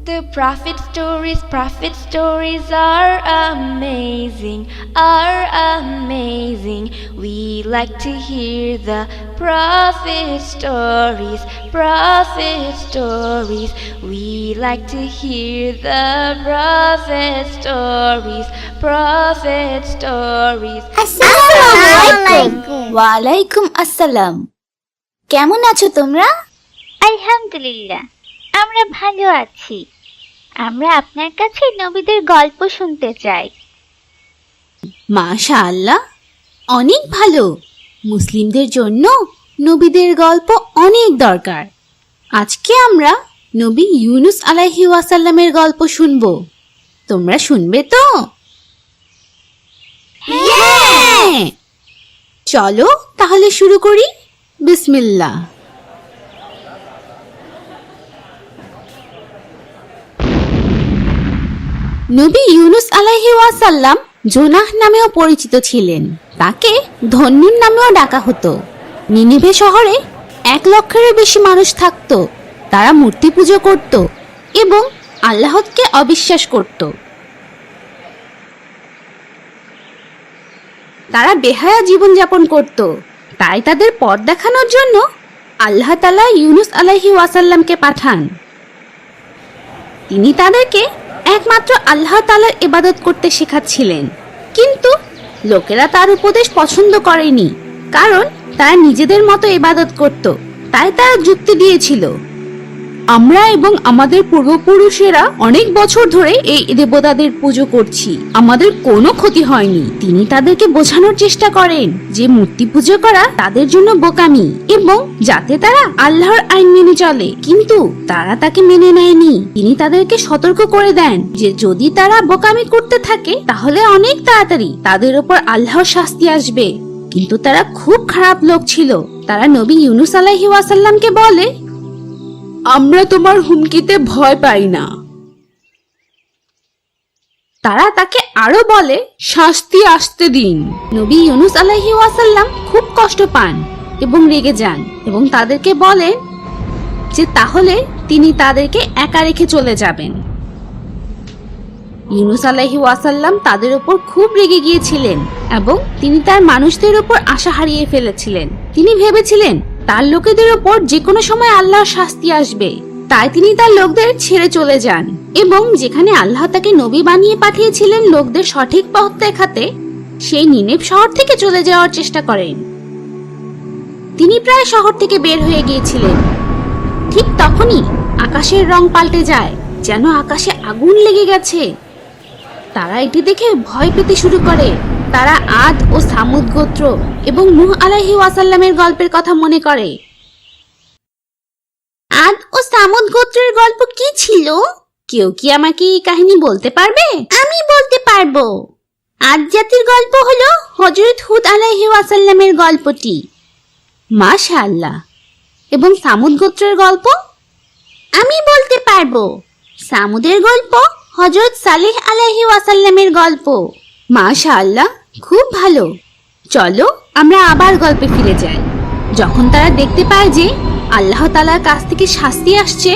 The prophet stories are amazing, We like to hear the prophet stories, We like to hear the prophet stories. ওয়ালাইকুম আসসালাম। কেমন আছো তোমরা? আলহামদুলিল্লাহ, আমরা ভালো আছি। আমরা আপনার কাছে নবীদের গল্প শুনতে চাই। মাশাআল্লাহ, অনেক ভালো। মুসলিমদের জন্য নবীদের গল্প অনেক দরকার। আজকে আমরা নবী ইউনুস আলাইহি ওয়াসাল্লামের গল্প শুনবো। তোমরা শুনবে তো? হ্যাঁ, চলো তাহলে শুরু করি। বিসমিল্লাহ। নবী ইউনুস আলাইহি ওয়াসাল্লাম জোনাহ নামেও পরিচিত ছিলেন। তাকে ধন্নুন নামেও ডাকা হতো। নিনিভে শহরে 1 লক্ষেরও বেশি মানুষ থাকত। তারা মূর্তি পুজো করত এবং আল্লাহকে অবিশ্বাস করত। তারা বেহায়া জীবনযাপন করত। তাই তাদের পথ দেখানোর জন্য আল্লাহ তাআলা ইউনুস আলাইহি ওয়াসাল্লামকে পাঠান। তিনি তাদেরকে একমাত্র আল্লাহ তাআলার ইবাদত করতে শেখাচ্ছিলেন। কিন্তু লোকেরা তার উপদেশ পছন্দ করেনি, কারণ তারা নিজেদের মতো ইবাদত করত। তাই তারা যুক্তি দিয়েছিল, আমরা এবং আমাদের পূর্বপুরুষেরা অনেক বছর ধরে এই দেবতাদের পুজো করছি, আমাদের কোনো ক্ষতি হয়নি। তিনি তাদেরকে বোঝানোর চেষ্টা করেন যে মূর্তি পুজো করা তাদের জন্য বোকামি এবং যাতে তারা আল্লাহর আইন মেনে চলে, কিন্তু তারা তাকে মেনে নেয়নি। তিনি তাদেরকে সতর্ক করে দেন যে যদি তারা বোকামি করতে থাকে তাহলে অনেক তাড়াতাড়ি তাদের উপর আল্লাহর শাস্তি আসবে। কিন্তু তারা খুব খারাপ লোক ছিল। তারা নবী ইউনুস আলাইহি ওয়াসাল্লামকে বলে, আমরা তোমার হুমকিতে ভয় পাই না। তারা তাকে আরো বলে, শাস্তি আসতে দিন। নবী ইউনুস আলাইহি ওয়াসাল্লাম খুব কষ্ট পান এবং রেগে যান এবং তাদেরকে বলেন যে তাহলে তিনি তাদেরকে একা রেখে চলে যাবেন। ইউনুস আলাইহি ওয়াসাল্লাম তাদের উপর খুব রেগে গিয়েছিলেন এবং তিনি তার মানুষদের উপর আশা হারিয়ে ফেলেছিলেন। তিনি ভেবেছিলেন তার লোকেদের উপর যে কোনো সময় আল্লাহর শাস্তি আসবে। তাই তিনি তার লোকদের ছেড়ে চলে যান এবং যেখানে আল্লাহ তাকে নবী বানিয়ে পাঠিয়েছিলেন লোকদের সঠিক পথ দেখাতে, সেই নিনেভ শহর থেকে চলে যাওয়ার চেষ্টা করেন। তিনি প্রায় শহর থেকে বের হয়ে গিয়েছিলেন। ঠিক তখনই আকাশের রং পাল্টে যায়, যেন আকাশে আগুন লেগে গেছে। তারা এটি দেখে ভয় পেতে শুরু করে। তারা আদ ও সামুদ গোত্র এবং নূহ আলাইহি ওয়াসাল্লামের গল্পের কথা মনে করে। আদ ও সামুদ গোত্রের গল্প কি ছিল? কেউ কি আমাকে এই কাহিনী বলতে পারবে? আমি বলতে পারবো। আদ জাতির গল্প হলো হযরত হুদ আলাইহি ওয়াসাল্লামের গল্পটি। মাশাআল্লাহ। এবং সামুদ গোত্রের গল্প? আমি বলতে পারবো। সামুদের গল্প হযরত সালেহ আলাইহি ওয়াসাল্লামের গল্প। মাশাআল্লাহ, খুব ভালো। চলো আমরা আবার গল্পে ফিরে যাই। যখন তারা দেখতে পায় যে আল্লাহ তাআলার কাছ থেকে শাস্তি আসছে,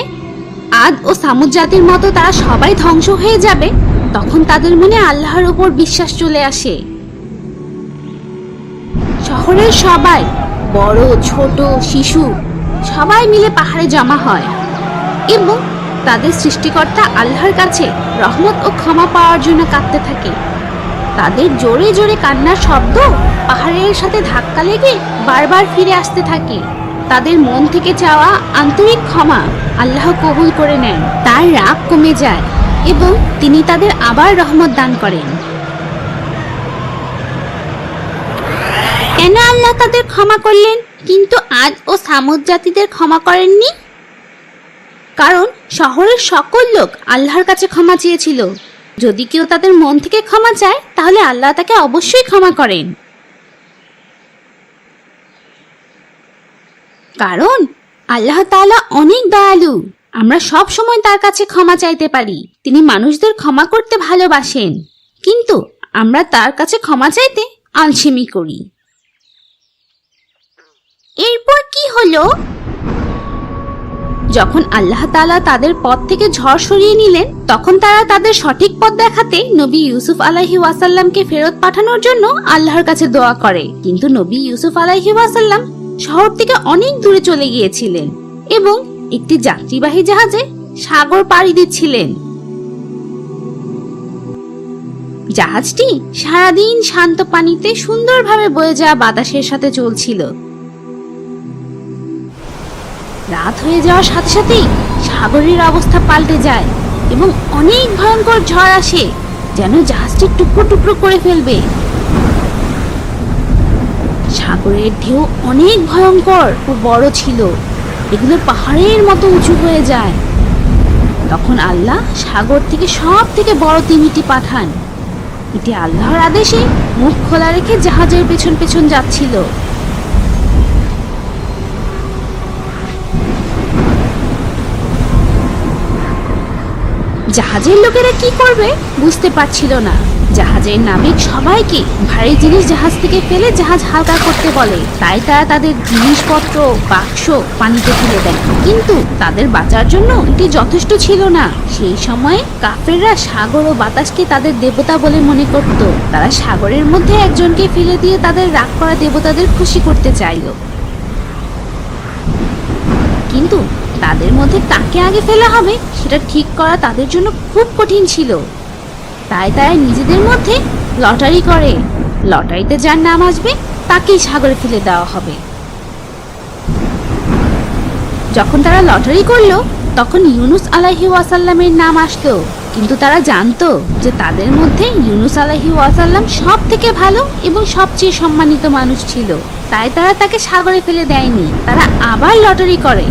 আদ ও সামুদ জাতির মতো তারা সবাই ধ্বংস হয়ে যাবে, তখন তাদের মনে আল্লাহর উপর বিশ্বাস চলে আসে। শহরের সবাই, বড় ছোট শিশু, সবাই মিলে পাহাড়ে জমা হয় এবং তাদের সৃষ্টিকর্তা আল্লাহর কাছে রহমত ও ক্ষমা পাওয়ার জন্য কাঁদতে থাকে। তাদের জোরে জোরে কান্নার শব্দ পাহাড়ের সাথে ধাক্কা লেগে বারবার ফিরে আসতে থাকে। তাদের মন থেকে চাওয়া আন্তরিক ক্ষমা আল্লাহ কবুল করে নেন। তার রাগ কমে যায় এবং তিনি তাদের আবার রহমত দান করেন। কেন আল্লাহ তাদের ক্ষমা করলেন কিন্তু আদ ও সামুদ জাতিদের ক্ষমা করেননি? কারণ শহরের সকল লোক আল্লাহর কাছে ক্ষমা চেয়েছিল। যদি কেউ তাদের মন থেকে ক্ষমা চায় তাহলে আল্লাহ তাকে অবশ্যই ক্ষমা করেন। কারণ আল্লাহ তাআলা অনেক দয়ালু। আমরা সব সময় তার কাছে ক্ষমা চাইতে পারি। তিনি মানুষদের ক্ষমা করতে ভালোবাসেন, কিন্তু আমরা তার কাছে ক্ষমা চাইতে আলসেমি করি। এরপর কি হলো? যখন আল্লাহ তাআলা তাদের পথ থেকে ঝড় সরিয়ে নিলেন, তখন তারা তাদের সঠিক পথ দেখাতে নবী ইউসুফ আলাইহি ওয়াসাল্লামকে ফেরত পাঠানোর জন্য আল্লাহর কাছে দোয়া করে। কিন্তু নবী ইউসুফ আলাইহি ওয়াসাল্লাম শহর থেকে অনেক দূরে চলে গিয়েছিলেন এবং একটি যাত্রীবাহী জাহাজে সাগর পাড়ি দিচ্ছিলেন। জাহাজটি সারাদিন শান্ত পানিতে সুন্দরভাবে বয়ে যাওয়া বাতাসের সাথে চলছিল। রাত হয়ে যাওয়ার সাথে সাথেই সাগরের অবস্থা পাল্টে যায় এবং অনেক ভয়ঙ্কর ঝড় আসে, যেন জাহাজটি টুকরো টুকরো করে ফেলবে। সাগরের ঢেউ অনেক ভয়ঙ্কর ও বড় ছিল, এগুলো পাহাড়ের মতো উঁচু হয়ে যায়। তখন আল্লাহ সাগর থেকে সব থেকে বড় তিমিটি পাঠান। এটি আল্লাহর আদেশে মুখ খোলা রেখে জাহাজের পেছন পেছন যাচ্ছিল। জাহাজের লোকেরা কি করবে বুঝতে পারছিল না। জাহাজের নাবিক সবাইকে ভারী জিনিস জাহাজ থেকে ফেলে জাহাজ হালকা করতে বলে, তাই তারা তাদের জিনিসপত্র বাক্স পানিতে ফেলে দেয়। কিন্তু তাদের বাঁচার জন্য এটি যথেষ্ট ছিল না। সেই সময় কাফেররা সাগর ও বাতাসকে তাদের দেবতা বলে মনে করত। তারা সাগরের মধ্যে একজনকে ফেলে দিয়ে তাদের রাগ করা দেবতাদের খুশি করতে চাইল। কিন্তু তাদের মধ্যে কাকে আগে ফেলা হবে সেটা ঠিক করা তাদের জন্য খুব কঠিন ছিল। তাই তারা নিজেদের মধ্যে লটারি করে, লটারিতে যার নাম আসবে তাকেই সাগরে ফেলে দেওয়া হবে। যখন তারা লটারি করলো তখন ইউনুস আলাইহি ওয়াসাল্লামের নাম আসতো, কিন্তু তারা জানতো যে তাদের মধ্যে ইউনুস আলাইহি ওয়াসাল্লাম সব থেকে ভালো এবং সবচেয়ে সম্মানিত মানুষ ছিল। তাই তারা তাকে সাগরে ফেলে দেয়নি। তারা আবার লটারি করে।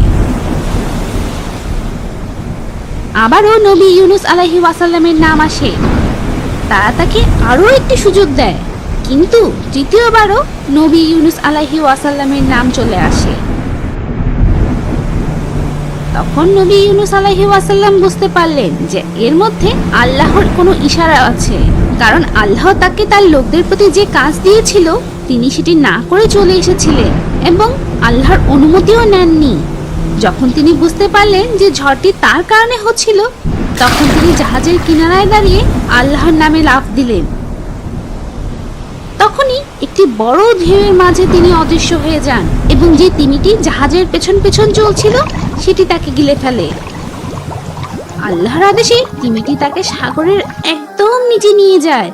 আবারও নবী ইউনুস আলাইহি ওয়াসাল্লামের নাম আসে। তারা তাকে আরো একটি সুযোগ দেয়, কিন্তু তৃতীয়বারও নবী ইউনুস আলাইহি ওয়াসাল্লামের নাম চলে আসে। তখন নবী ইউনুস আলাইহি ওয়াসাল্লাম বুঝতে পারলেন যে এর মধ্যে আল্লাহর কোনো ইশারা আছে, কারণ আল্লাহ তাকে তার লোকদের প্রতি যে কাজ দিয়েছিল তিনি সেটি না করে চলে এসেছিলেন এবং আল্লাহর অনুমতিও নেননি। যখন তিনি বুঝতে পারলেন যে ঝড়টি তার কারণে হচ্ছিল, তখন তিনি জাহাজের কিনারায় দাঁড়িয়ে আল্লাহর নামে লাফ দিলেন। তখনই একটি বড় ঢেউয়ের মাঝে তিনি অদৃশ্য হয়ে যান এবং যে তিমিটি জাহাজের পেছন পেছন চলছিল সেটি তাকে গিলে ফেলে। আল্লাহর আদেশে তিমিটি তাকে সাগরের একদম নিচে নিয়ে যায়।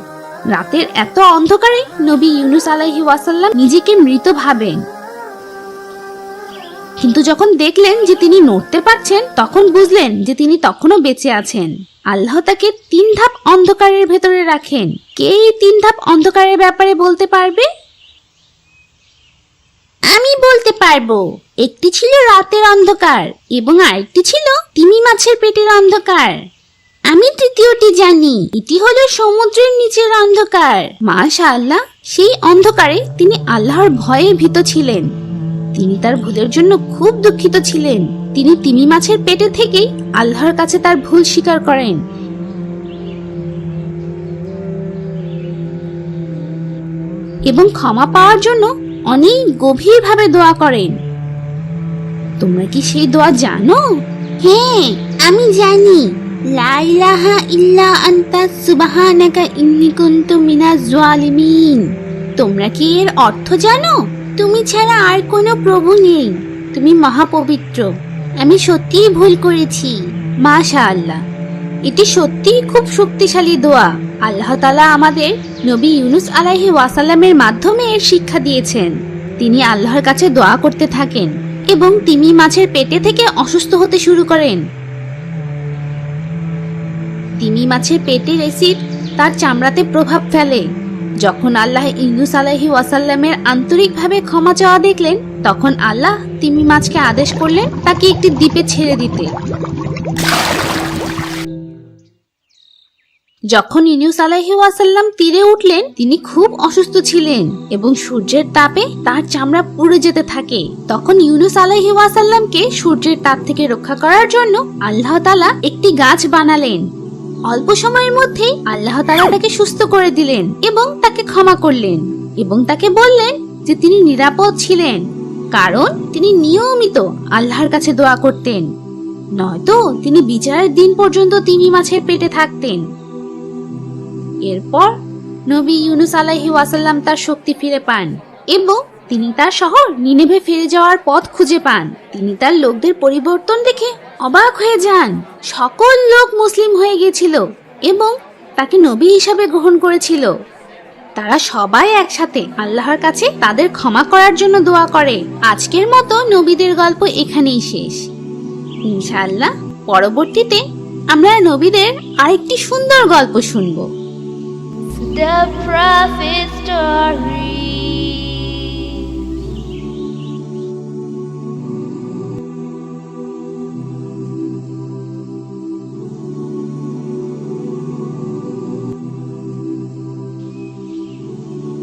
রাতের এত অন্ধকারে নবী ইউনুস আলাইহি ওয়াসাল্লাম নিজেকে মৃত ভাবেন, কিন্তু যখন দেখলেন যে তিনি নড়তে পারছেন তখন বুঝলেন যে তিনি তখনও বেঁচে আছেন। আল্লাহ তাকে 3 ধাপ অন্ধকারের ভেতরে রাখেন। কে এই 3 ধাপ অন্ধকারের ব্যাপারে বলতে পারবে? আমি বলতে পারবো। একটি ছিল রাতের অন্ধকার এবং আরেকটি ছিল তিমি মাছের পেটের অন্ধকার। আমি তৃতীয়টি জানি, এটি হলো সমুদ্রের নিচের অন্ধকার। মাশাআল্লাহ, সেই অন্ধকারে তিনি আল্লাহর ভয়ে ভীত ছিলেন। তিনি তার ভুলের জন্য খুব দুঃখিত ছিলেন। তিনি তিমি মাছের পেটে থেকেই আল্লাহর কাছে তার ভুল স্বীকার করেন এবং ক্ষমা পাওয়ার জন্য অনেক গভীরভাবে দোয়া করেন। তোমরা কি সেই দোয়া জানো? হ্যাঁ, আমি জানি। লা ইলাহা ইল্লা আনতা সুবহানাকা ইন্নী কুনতু মিনাজ জালিমিন। তোমরা কি এর অর্থ জানো? তুমি ছাড়া আর কোনো প্রভু নেই, তুমি মহাপবিত্র, আমি সত্যিই ভুল করেছি। মাশাআল্লাহ, এটি সত্যিই খুব শক্তিশালী দোয়া। আল্লাহ তাআলা আমাদের নবী ইউনুস আলাইহি ওয়াসাল্লামের মাধ্যমে এর শিক্ষা দিয়েছেন। তিনি আল্লাহর কাছে দোয়া করতে থাকেন এবং তিমি মাছের পেটে থেকে অসুস্থ হতে শুরু করেন। তিমি মাছের পেটের অ্যাসিড তার চামড়াতে প্রভাব ফেলে। যখন আল্লাহ ইউনুস আলাইহি ওয়াসাল্লামের আন্তরিকভাবে ক্ষমা চাওয়া দেখলেন, তখন আল্লাহ তিমি মাছকে আদেশ করলেন তাকে একটি দ্বীপে ছেড়ে দিতে। যখন ইউনুস আলাইহি ওয়াসাল্লাম তীরে উঠলেন, তিনি খুব অসুস্থ ছিলেন এবং সূর্যের তাপে তার চামড়া পুড়ে যেতে থাকে। তখন ইউনুস আলাইহি ওয়াসাল্লামকে সূর্যের তাপ থেকে রক্ষা করার জন্য আল্লাহ তাআলা একটি গাছ বানালেন। অল্প সময়ের মধ্যেই আল্লাহ তাআলা তাকে সুস্থ করে দিলেন এবং তাকে ক্ষমা করলেন এবং তাকে বললেন যে তিনি নিরাপদ ছিলেন, কারণ তিনি নিয়মিত আল্লাহর কাছে দোয়া করতেন। নয়তো তিনি বিচারের দিন পর্যন্ত তিমি মাছের পেটে থাকতেন। এরপর নবী ইউনুস আলাইহি ওয়াসাল্লাম তার শক্তি ফিরে পান এবং তিনি তার শহর নিনেভে ফিরে যাওয়ার পথ খুঁজে পান। তিনি তার লোকদের পরিবর্তন দেখে অবাক হয়ে যান। সকল লোক মুসলিম হয়ে গিয়েছিল এবং তাকে নবী হিসাবে গ্রহণ করেছিল। তারা সবাই একসাথে আল্লাহর কাছে তাদের ক্ষমা করার জন্য দোয়া করে। আজকের মতো নবীদের গল্প এখানেই শেষ। ইনশাআল্লাহ পরবর্তীতে আমরা নবীদের আরেকটি সুন্দর গল্প শুনবো। The prophet story.